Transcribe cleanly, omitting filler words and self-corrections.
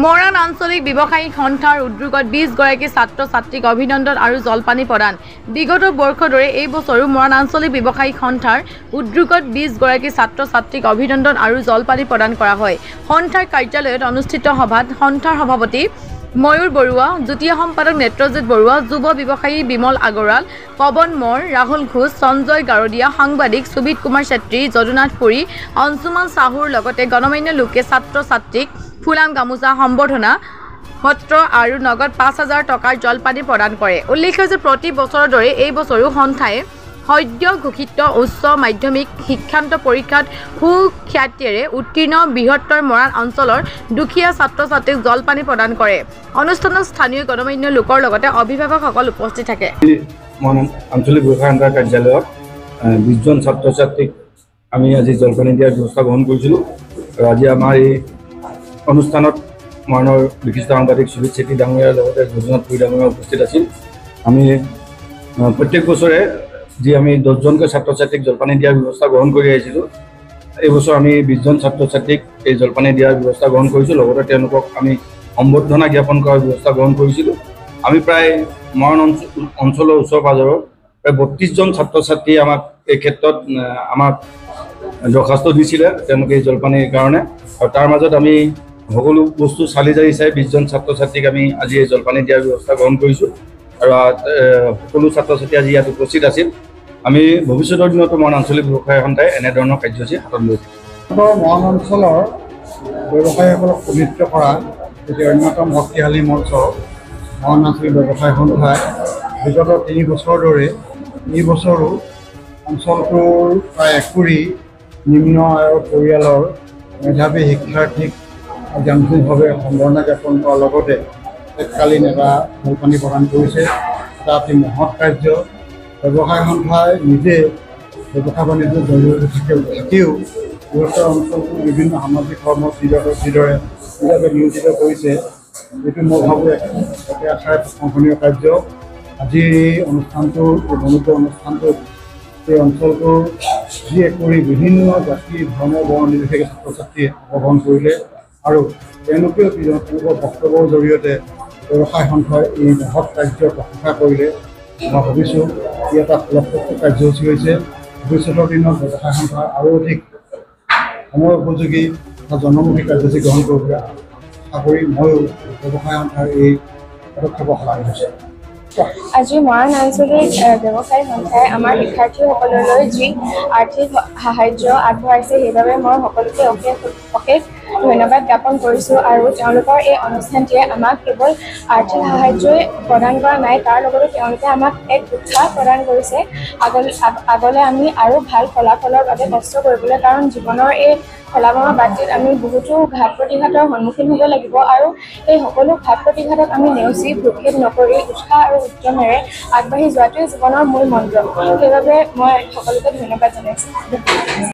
মৰাণ আঞ্চলিক ব্যৱসায়িক সন্থাৰ উদ্যোগত 20 গৰাকী ছাত্ৰ ছাত্ৰীক অভিনন্দন আৰু জলপানী প্ৰদান। বিগত বৰ্ষৰ দৰে এই বছৰো মৰাণ আঞ্চলিক ব্যৱসায়িক সন্থাৰ উদ্যোগত 20 গৰাকী ছাত্ৰ ছাত্ৰীক অভিনন্দন আৰু জলপানী প্ৰদান কৰা হয়। সন্থাৰ কাৰ্যালয়ত অনুষ্ঠিত সভাত সন্থাৰ সভাপতি ময়ূৰ বৰুৱা, যুটীয়া সম্পাদক নেত্ৰজিৎ বৰুৱা, যুৱ ব্যৱসায়ী বিমল আগৰৱাল, পৱন মৰ, ৰাহুল ঘোষ, সঞ্জয় গাৰদিয়া, সাংবাদিক সুবিত কুমাৰ ছেত্ৰী, যদুনাথ পুৰী, অঞ্চুমান চাহুৰ লগতে গণমান্য লোকে ছাত্ৰ ছাত্ৰীক ফুলাম গামোচা সম্বৰ্ধনা পত্ৰ আৰু নগদ 5,000 টকাৰ জলপানী প্ৰদান কৰে। উল্লেখ্য যে প্ৰতি বছৰৰ দৰে এই বছৰো সন্থাই সদ্য ঘোষিত উচ্চ মাধ্যমিক শিক্ষান্ত পৰীক্ষাত সুখ্যাতিৰে উত্তীৰ্ণ বৃহত্তৰ মৰাণ অঞ্চলৰ দুখীয়া ছাত্ৰ ছাত্ৰীক জলপানী প্ৰদান কৰে। অনুষ্ঠানত স্থানীয় গণমান্য লোকৰ লগতে অভিভাৱকসকল উপস্থিত থাকে। মৰাণ আঞ্চলিক ব্যৱসায় সন্থাৰ কাৰ্যালয়ত 20 জন ছাত্ৰ ছাত্ৰীক আমি আজি জলপানী দিয়াৰ ব্যৱস্থা গ্ৰহণ কৰিছিলোঁ। আৰু আজি আমাৰ এই অনুষ্ঠানত মৰাণৰ বিশিষ্ট সাংবাদিক সুবিত ছেত্ৰী ডাঙৰীয়াৰ লগতে যদুনাথ পুৰী ডাঙৰীয়া উপস্থিত আছিল। আমি প্ৰত্যেক বছৰে যি আমি 10 জনকৈ ছাত্ৰ ছাত্ৰীক জলপানী দিয়াৰ ব্যৱস্থা গ্ৰহণ কৰি আহিছিলোঁ, এই বছৰ আমি 20 জন ছাত্ৰ ছাত্ৰীক এই জলপানী দিয়াৰ ব্যৱস্থা গ্ৰহণ কৰিছোঁ। লগতে তেওঁলোকক আমি সম্বৰ্ধনা জ্ঞাপন কৰাৰ ব্যৱস্থা গ্ৰহণ কৰিছিলোঁ। আমি প্ৰায় মৰাণ অঞ্চলৰ ওচৰ পাজৰৰ প্ৰায় 32 জন ছাত্ৰ ছাত্ৰীয়ে আমাক এই ক্ষেত্ৰত আমাক দৰখাস্ত দিছিলে তেওঁলোকে এই জলপানীৰ কাৰণে। আৰু তাৰ মাজত আমি সকলো বস্তু চালি জাৰি চাই 20 জন ছাত্ৰ ছাত্ৰীক আমি আজি এই জলপানী দিয়াৰ ব্যৱস্থা গ্ৰহণ কৰিছোঁ। আৰু সকলো ছাত্ৰ ছাত্ৰী আজি ইয়াত উপস্থিত আছিল। আমি ভৱিষ্যতৰ দিনতো মৰাণ আঞ্চলিক ব্যৱসায় সন্থাই এনেধৰণৰ কাৰ্যসূচী হাতত লৈছে। মৰাণ অঞ্চলৰ ব্যৱসায়ীসকলক পবিত্ৰ কৰা এটি অন্যতম শক্তিশালী মঞ্চ মৰাণ আঞ্চলিক ব্যৱসায় সন্থাই বিগত 3 বছৰৰ দৰে এই বছৰো অঞ্চলটোৰ প্ৰায় 1 কোটি নিম্ন আয়ৰ পৰিয়ালৰ মেধাৱী শিক্ষাৰ্থীক আনুষ্ঠানিকভাৱে সম্বৰ্ধনা জ্ঞাপন কৰাৰ লগতে তৎকালীন এটা জলপানী প্ৰদান কৰিছে। এটা অতি মহৎ কাৰ্য। ব্যৱসায় সন্থাই নিজে ব্যৱসায় বাণিজ্যত জড়িত থাকিও বৃহত্তৰ অঞ্চলটোৰ বিভিন্ন সামাজিক কৰ্মত যিদৰে নিজকে নিয়োজিত কৰিছে, এইটো মই ভাবোঁ একে আশাৰে প্ৰশংসনীয় কাৰ্য। আজিৰ এই অনুষ্ঠানটোৰ অনুষ্ঠিত অনুষ্ঠানটোত এই অঞ্চলটোৰ যি কৰি বিভিন্ন জাতি ধৰ্ম বৰ্ণ নিৰ্বিশেষে ছাত্ৰ ছাত্ৰীয়ে অংশগ্ৰহণ কৰিলে আৰু তেওঁলোকেও তেওঁলোকৰ বক্তব্যৰ জৰিয়তে ব্যৱসায় সন্থাই এই মহৎ কাৰ্যৰ প্ৰশংসা কৰিলে। মই ভাবিছোঁ ই এটা ফলপ্ৰসূ কাৰ্যসূচী হৈছে। ভৱিষ্যতৰ দিনত ব্যৱসায় সন্থাই আৰু অধিক সময় উপযোগী তথা জনমুখী কাৰ্যসূচী গ্ৰহণ কৰিবলৈ আশা কৰি ময়ো ব্যৱসায় সন্থাৰ এই পদক্ষেপক শলাগ লৈছোঁ। আজি মৰাণ আঞ্চলিক ব্যৱসায়ী সন্থাই আমাৰ শিক্ষাৰ্থীসকললৈ যি আৰ্থিক সাহায্য আগবঢ়াইছে সেইবাবে মই সকলোকে অশেষ ধন্যবাদ জ্ঞাপন কৰিছোঁ। আৰু তেওঁলোকৰ এই অনুষ্ঠানটিয়ে আমাক কেৱল আৰ্থিক সাহায্যই প্ৰদান কৰা নাই, তাৰ লগতে তেওঁলোকে আমাক এক উৎসাহ প্ৰদান কৰিছে আগলৈ আমি আৰু ভাল ফলাফলৰ বাবে কষ্ট কৰিবলৈ। কাৰণ জীৱনৰ এই ফলাফলৰ বাতিত আমি বহুতো ঘাত প্ৰতিঘাতৰ সন্মুখীন হ'ব লাগিব আৰু এই সকলো ঘাত প্ৰতিঘাতক আমি নেওচি ভ্ৰক্ষেপ নকৰি উৎসাহ আৰু উদ্যমেৰে আগবাঢ়ি যোৱাটোৱে জীৱনৰ মূল মন্ত্ৰ। সেইবাবে মই সকলোকে ধন্যবাদ জনাইছোঁ।